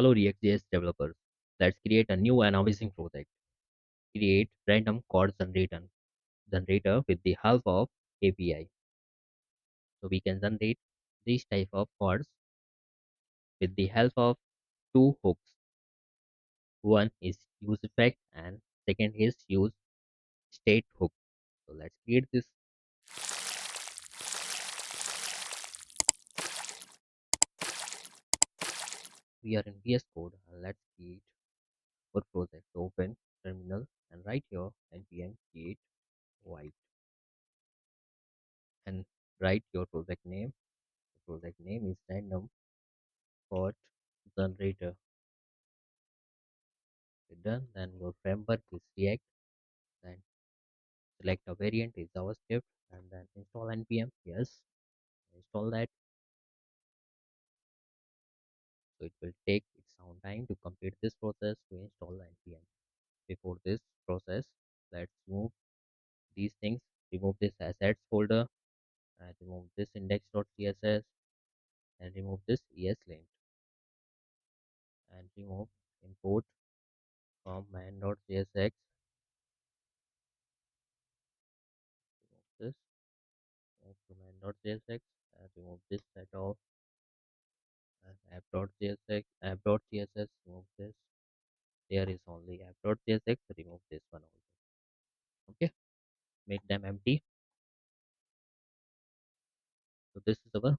Hello React.js developers. Let's create a new and amazing project. Create random chord generator with the help of API. So we can generate these type of chords with the help of two hooks. One is useEffect and second is useState hook. So let's create this. We are in VS Code and let's create our project. So open terminal and write here npm create white and write your project name. The project name is random chord generator. Done. Then your framework is React. Then select a variant is JavaScript and then install npm. Yes, install that. So it will take its own time to complete this process to install the npm. Before this process, let's remove these things. Remove this assets folder and remove this index.css and remove this ESLint and remove import from man.jsx. Remove this, move to man.jsx and remove this set of app.css, remove this. There is only app.jsx, remove this one also. Okay, make them empty. So this is our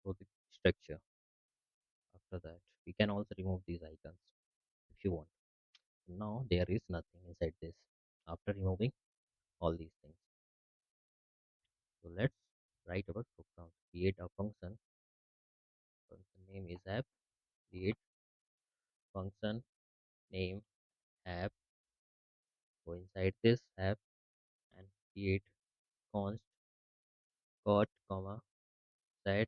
project structure. After that, we can also remove these icons if you want. Now there is nothing inside this after removing all these things. So let's write our program. Create a function. Function name is app. Create function name app. Go inside this app and create const quote comma set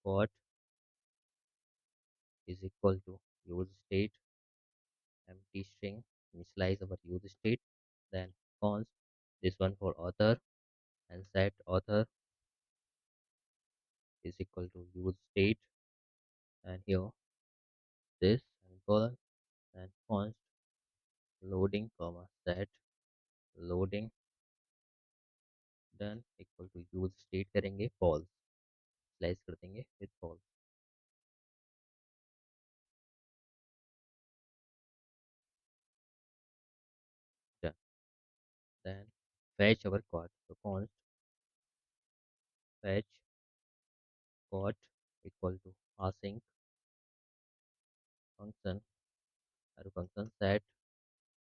quote is equal to use state empty string, initialize our use state, then const this one for author and set author is equal to use state and here this and colon and const loading comma set loading done equal to use state करेंगे false slice कर देंगे with false done. Then fetch our code. So const fetch code equal to async function or function set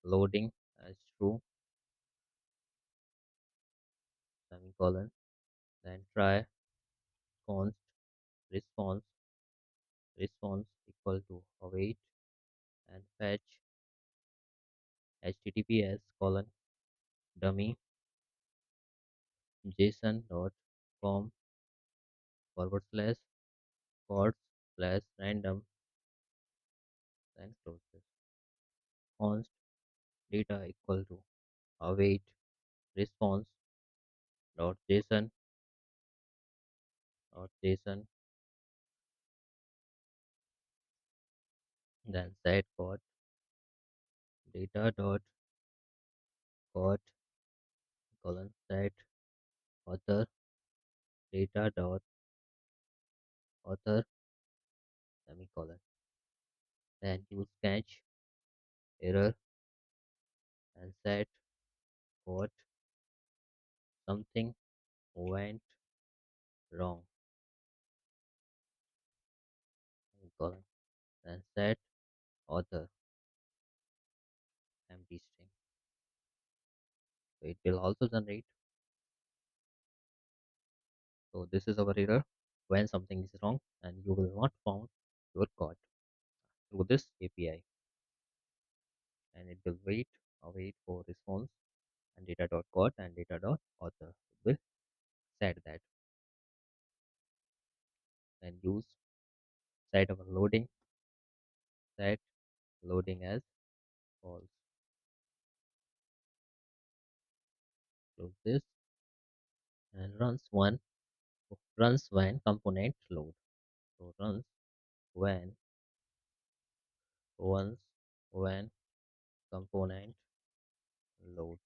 loading as true semicolon then try const response response equal to await and fetch https colon dummy json dot com forward slash chords slash random then close this const data equal to await response dot json then set chord data dot chord colon set author data dot author semicolon then use catch error and set what something went wrong semicolon then set author empty string. So it will also generate. So this is our error when something is wrong and you will not found your code through this API and it will await for response and data.code and data.author. It will set that and use set our loading set loading as false. Close this and runs when component load. So runs when once when component loads.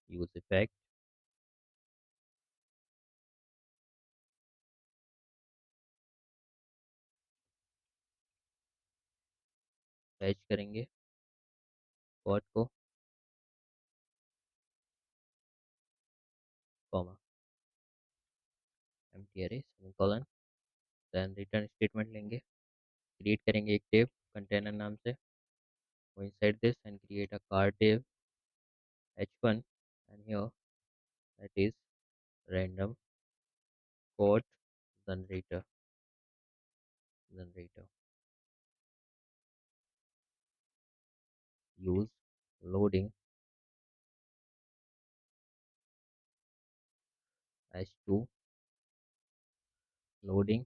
Use effect, fetch करेंगे code को, comma, empty array semicolon, then return statement लेंगे, create करेंगे एक div container नाम से, go inside this and create a car div h1, and here that is random code generator. Use loading h2 loading,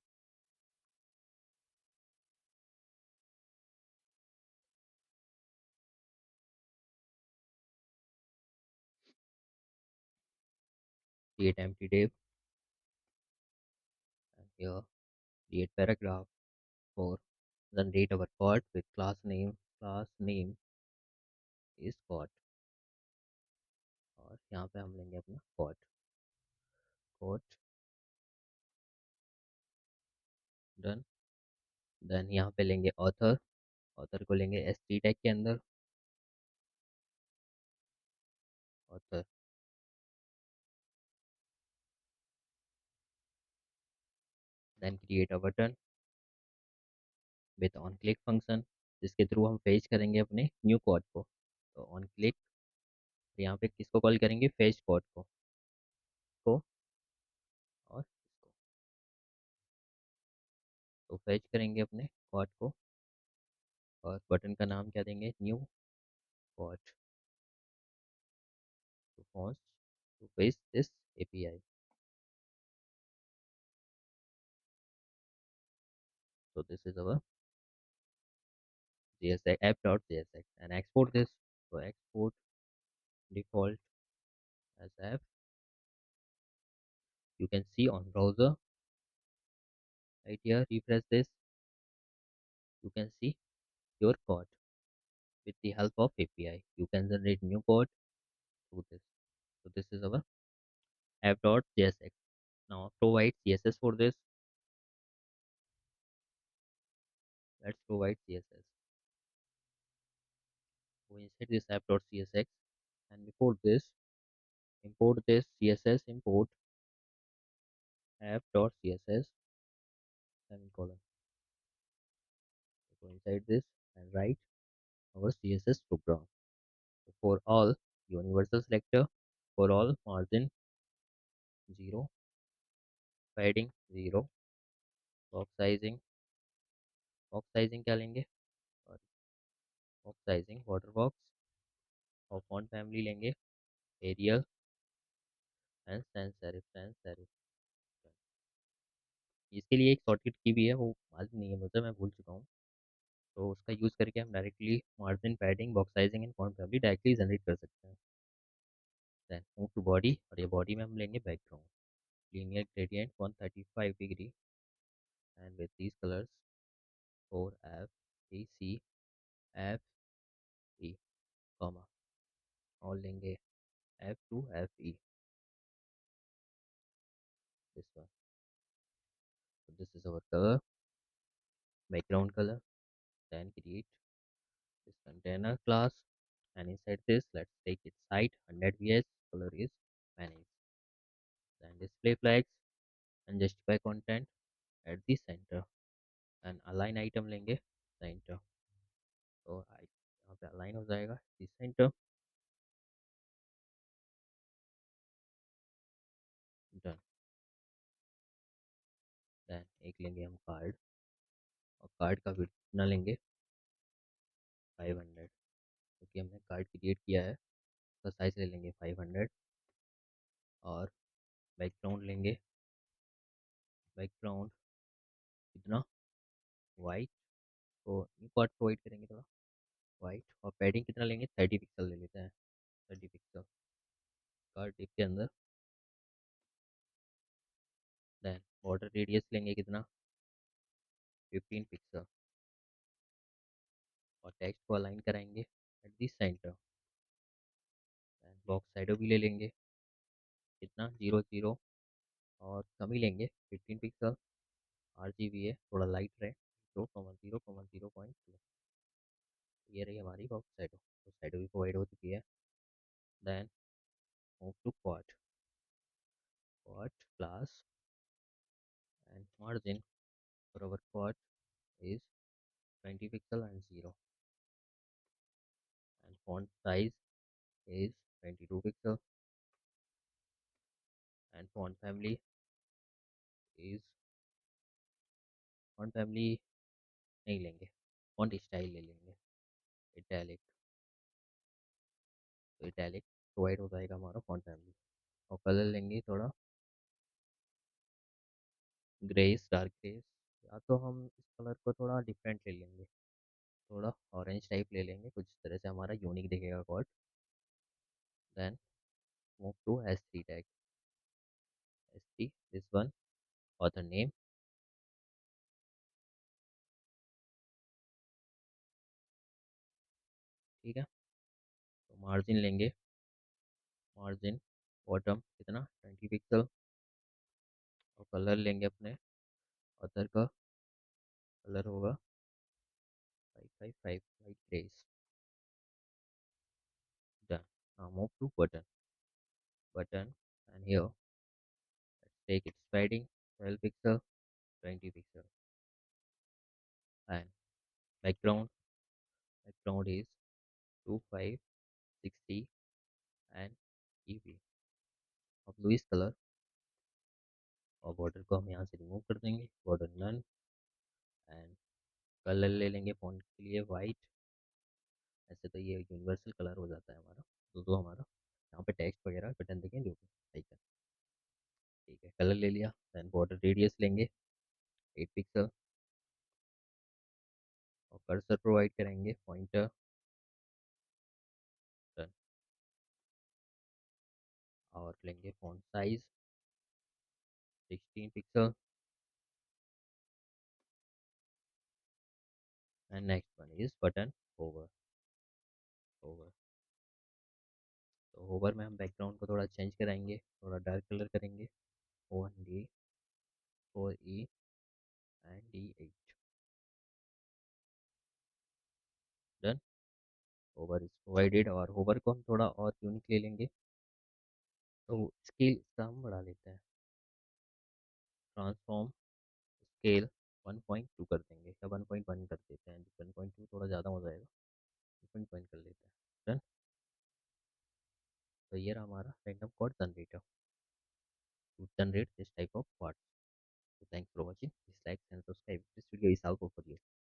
create empty div, and here create paragraph for generate our code with class name. Class name is code, और यहाँ पे हम लेंगे अपना code done. Then यहाँ पे लेंगे author को लेंगे एस टी टैग के अंदर, author, then create a button with on click function, जिसके थ्रू हम फेच करेंगे अपने न्यू कोड को। तो ऑन क्लिक, यहाँ पे किसको कॉल करेंगे, फेच कोड को और इसको, तो फेच करेंगे अपने कोड को, और बटन का नाम क्या देंगे, न्यू कोड, टू पहुंच to fetch this API. So this is our JSX app.jsx, and export this. So export default as app. You can see on browser right here. Refresh this. You can see your code with the help of API. You can generate new code through this. So this is our app.jsx. Now provide CSS for this. Let's provide CSS. We insert this app.csx, and before this, import this CSS import app.css semicolon. Go inside this and write our CSS program. For all universal selector, for all margin 0, padding 0, box sizing क्या लेंगे, sorry, box sizing water box, और font family लेंगे aerial and sans serif. इसके लिए एक shortcut की भी है, वो मालूम नहीं है मुझे, मैं भूल चुका हूँ। तो उसका यूज़ करके हम directly margin, padding, box sizing and font family directly generate कर सकते हैं। देन मूव टू बॉडी, और ये बॉडी में हम लेंगे background, linear gradient 135 degree, and with these colours 4F, AC, F, E, comma, और लेंगे F2, Fe, this one. So this is our color, background color. Then create this container class, and inside this, let's take its height 100 vs, color is manage. Then display flags and justify content at the center, and align item लेंगे center, तो यहाँ पे align हो जाएगा the center, done. Then एक लेंगे हम card, और कार्ड का width कितना लेंगे, 500, क्योंकि हमने कार्ड क्रिएट किया है, तो साइज ले लेंगे 500, और बैकग्राउंड लेंगे, बैकग्राउंड कितना, वाइट, तो न्यू पार्ट प्रोवाइड करेंगे थोड़ा वाइट, और पैडिंग कितना लेंगे, 30 पिक्सल ले लेते हैं, 30 पिक्सल कार्ड टिप के अंदर। देन बॉर्डर रेडियस लेंगे कितना, 15 पिक्सल, और टेक्स्ट को अलाइन कराएंगे at the centre. And box साइडो भी ले लेंगे, कितना 0 0 और कम ही लेंगे 15 पिक्सल। RGB है, थोड़ा लाइट रहे, 0,0,0.2। ये रही हमारी बॉक्स साइडो, तो साइडो भी प्रोवाइड हो चुकी है। Then move to quad class and margin for our quad is 20 pixel and 0, and font size is 22 pixel, and is font family नहीं लेंगे, font स्टाइल ले लेंगे इटैलिक। तो इटैलिक प्रोवाइड हो जाएगा हमारा फॉन्ट फैमिली। और कलर लेंगे थोड़ा ग्रेस, डार्क ग्रेस, या तो हम इस कलर को थोड़ा डिफरेंट ले लेंगे, थोड़ा ऑरेंज टाइप ले लेंगे, कुछ इस तरह से हमारा यूनिक दिखेगा code. Then move to S3 tag, S3 this one, author name, ठीक है। तो मार्जिन लेंगे, मार्जिन बॉटम कितना 20 पिक्सल, और कलर लेंगे अपने ऑथर का, कलर होगा 555 light greys. Done. Now move to button, and here let's take its padding 12 pixel, 20 pixel, and background is 2560 and EB of Louis color। और बॉर्डर को हम यहाँ से रिमूव कर देंगे, बॉर्डर नन। एंड कलर ले लेंगे फॉन्ट के लिए वाइट, ऐसे तो ये यूनिवर्सल कलर हो जाता है हमारा। तो हमारा यहाँ पे टेक्स्ट वगैरह बटन देखें जो भी आइकन, ठीक है। कलर ले लिया, देन बॉर्डर रेडियस लेंगे 8 पिक्सल, और कर्सर प्रोवाइड करेंगे पॉइंटर, और लेंगे font size 16 pixel. And next one is button hover. Hover, तो होवर में हम बैकग्राउंड को थोड़ा चेंज कराएंगे, थोड़ा डार्क कलर करेंगे, O1D 4E and D8। Done. Hover is provided, और होवर को हम थोड़ा और यूनिक ले लेंगे, तो स्केल इसका हम बढ़ा लेते हैं, ट्रांसफॉर्म स्केल 1.2 कर देंगे, या 1.1 कर देते हैं, 1.2 थोड़ा ज़्यादा हो जाएगा, 1.1 कर लेते हैं। डन। तो ये रहा हमारा random code generator to generate this type of parts. So thanks for watching. Please like and subscribe. This video is helpful for you.